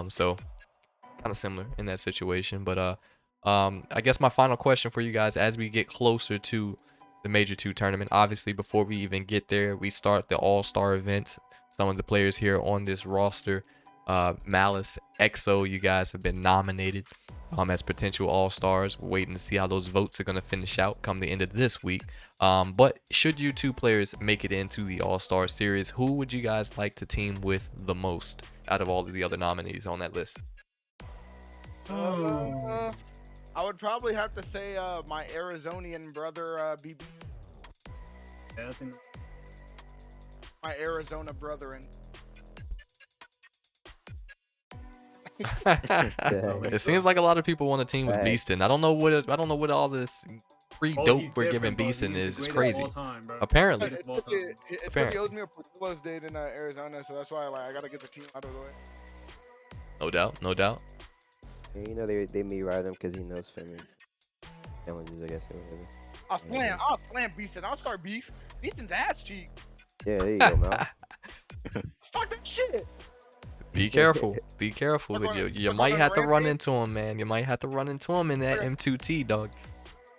So kind of similar in that situation. But I guess my final question for you guys as we get closer to the Major 2 tournament. Obviously, before we even get there, we start the All-Star events. Some of the players here on this roster, Malice, EXO, you guys have been nominated as potential All-Stars. We're waiting to see how those votes are going to finish out come the end of this week. But should you 2 players make it into the All-Star series, who would you guys like to team with the most out of all of the other nominees on that list? I would probably have to say my Arizonian brother, BB. Yeah, I think My Arizona brethren. It seems like a lot of people want to team with Right. Beaston. I don't know what all this free oh, dope he's we're giving different, bro. Beaston He's is the greatest of crazy. all time, bro. Apparently. Greatest of all time. It's Apparently. the oatmeal portillo's date in Arizona, so that's why I gotta get the team out of the way. No doubt, no doubt. Yeah, you know they may ride him because he knows feminine challenges, I guess, or whatever. I'll slam Beaston. I'll start beef. Beaston's ass cheek. Yeah, there you go, man. Fuck that shit. Be careful. Be careful. Look on- You look might on have to run Rampage. into him, man. You might have to run into him in that Okay. M2T, dog.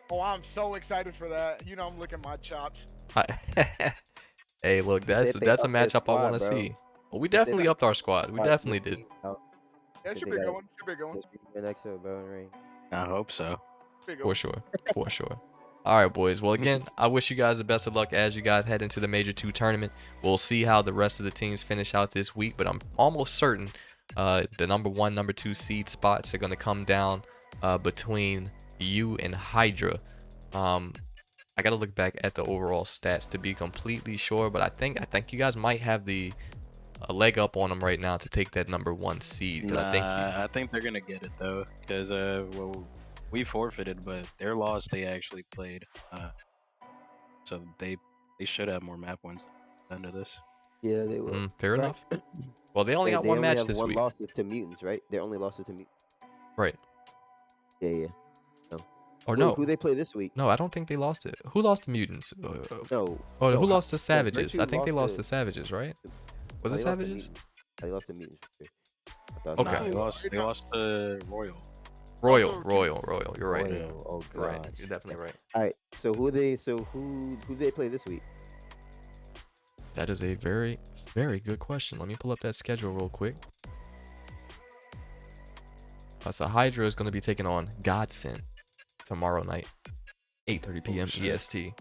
Oh, I'm so excited for that. You know I'm licking my chops. Hey, look, that's they a upped their matchup I squad, want to bro. see. Well, we definitely upped our squad. We definitely did. Yeah, it should be They got going. Should be going. Just an extra bro and ring. I hope so. Should be For going. sure. For sure. All right, boys. Well, again, I wish you guys the best of luck as you guys head into the Major 2 tournament. We'll see how the rest of the teams finish out this week, but I'm almost certain The number 1, number 2 seed spots are going to come down between you and Hydra. I gotta look back at the overall stats to be completely sure, but I think you guys might have a leg up on them right now to take that number 1 seed. 'Cause I think they're gonna get it though, because well, we forfeited, but their loss they actually played, so they should have more map wins under this. Yeah, they will. Fair Right. enough. Well, they only got They one only match have this one week. losses to mutants, right? Their only losses to mutants. Right. Yeah. No. Or Wait, no. who they play this week? No, I don't think they lost it. Who lost to Mutants? No. Oh, no, who how- lost to Savages? Virtue I think they lost to- to Savages, right? Was oh, it they lost to Savages? Mutants. They lost to mutants. For sure. I thought Okay. Nah, so. they lost to Royal. Royal. You're right. Royal, oh You're right. god. You're definitely right. All right. So who do they play this week? That is a very, very good question. Let me pull up that schedule real quick. So Hydra is going to be taking on Godsend tomorrow night, 8:30 p.m. shit. EST.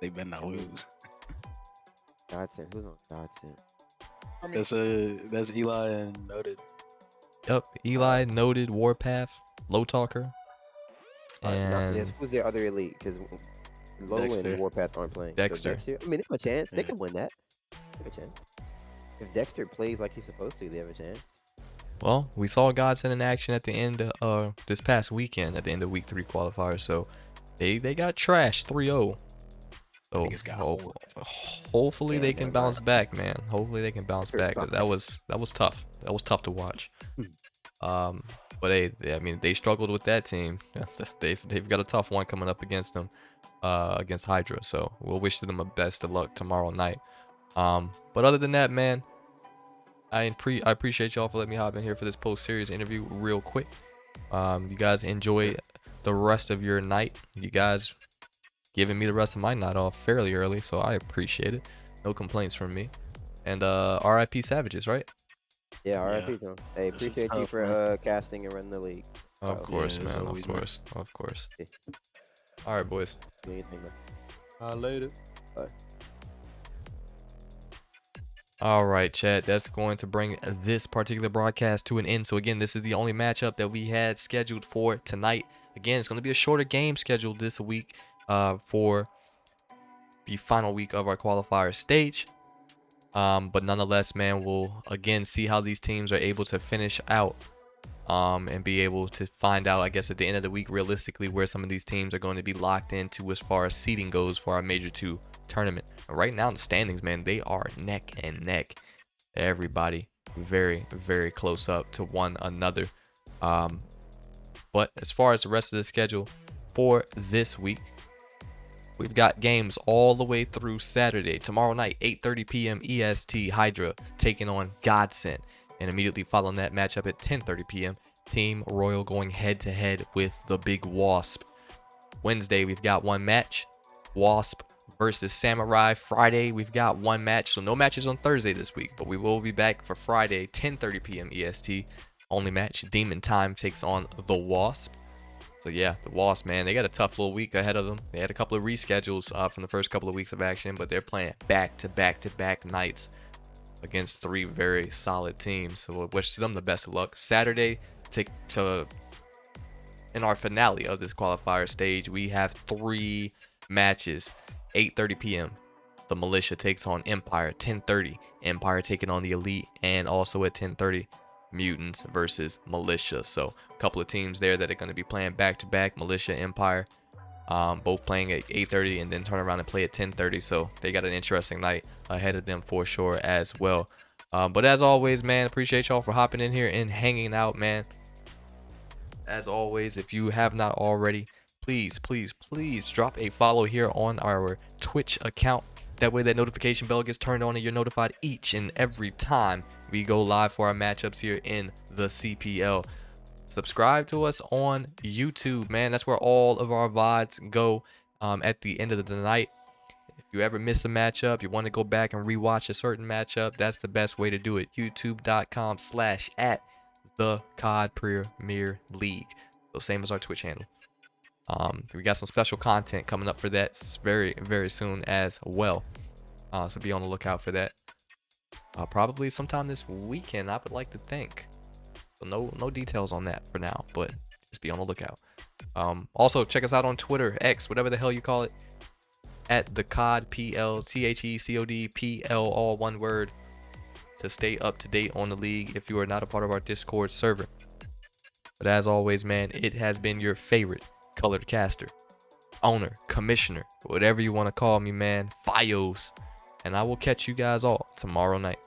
They better not lose. Godsend. Who's on Godsend? I mean, That's Eli and Noted. Yep, Eli, Noted, Warpath, Low Talker, Yes, and who's their other elite? Because Low Dexter. and Warpath aren't playing. So Dexter. I mean, they have a chance. They Yeah. can win that. They have a chance. If Dexter plays like he's supposed to, they have a chance. well, we saw Godsend in action at the end of this past weekend, at the end of week 3 qualifiers. So they got trashed 3-0. So Niggas got hopefully Yeah, they can never bounce mind. back, man. Hopefully they can bounce Sure, back, because that was tough. That was tough to watch. But I mean, they struggled with that team. They've got a tough one coming up against them, against Hydra. So we'll wish them the best of luck tomorrow night. But other than that, man, I appreciate y'all for letting me hop in here for this post-series interview real quick. You guys enjoy the rest of your night. You guys giving me the rest of my night off fairly early, so I appreciate it. No complaints from me. And RIP Savages, right? Yeah, Yeah. RIP to him. Hey, This is appreciate you tough, for man. casting and running the league. Of Oh, course, yeah, man. as Of always, man. course. Of course. Yeah. All right, boys. Do anything, man. Later. Bye. All right, chat. That's going to bring this particular broadcast to an end. So again, this is the only matchup that we had scheduled for tonight. Again, it's going to be a shorter game scheduled this week for the final week of our qualifier stage. But nonetheless, man, we'll again see how these teams are able to finish out and be able to find out, I guess, at the end of the week, realistically, where some of these teams are going to be locked into as far as seeding goes for our Major 2 tournament. And right now in the standings, man, they are neck and neck. Everybody very, very close up to one another. But as far as the rest of the schedule for this week, we've got games all the way through Saturday. Tomorrow night, 8:30 p.m. EST, Hydra taking on Godsend. And immediately following that matchup at 10:30 p.m., Team Royal going head-to-head with the Big Wasp. Wednesday, we've got one match, Wasp versus Samurai. Friday, we've got one match. So no matches on Thursday this week, but we will be back for Friday, 10:30 p.m. EST. Only match, Demon Time takes on the Wasp. So yeah, the Wasp, man, they got a tough little week ahead of them. They had a couple of reschedules from the first couple of weeks of action, but they're playing back-to-back nights against 3 very solid teams. So we'll wish them the best of luck. Saturday, in our finale of this qualifier stage, we have 3 matches. 8:30 p.m. The Militia takes on Empire. 10:30, Empire taking on the Elite, and also at 10:30, Mutants versus Militia. So a couple of teams there that are going to be playing back-to-back, Militia, Empire, both playing at 8:30 and then turn around and play at 10:30. So they got an interesting night ahead of them for sure as well. But as always, man, appreciate y'all for hopping in here and hanging out, man. As always, if you have not already, please drop a follow here on our Twitch account. That way that notification bell gets turned on and you're notified each and every time we go live for our matchups here in the CPL. Subscribe to us on YouTube, man. That's where all of our VODs go at the end of the night. If you ever miss a matchup, you want to go back and rewatch a certain matchup, that's the best way to do it. youtube.com/@the COD Premier League. So same as our Twitch handle. We got some special content coming up for that very, very soon as well. So be on the lookout for that. Probably sometime this weekend, I would like to think. So no details on that for now, but just be on the lookout. Also check us out on Twitter, X, whatever the hell you call it, at the COD PL, THECOD PL, all one word, to stay up to date on the league if you are not a part of our Discord server. But as always, man, it has been your favorite colored caster, owner, commissioner, whatever you want to call me, man, Fios. And I will catch you guys all tomorrow night.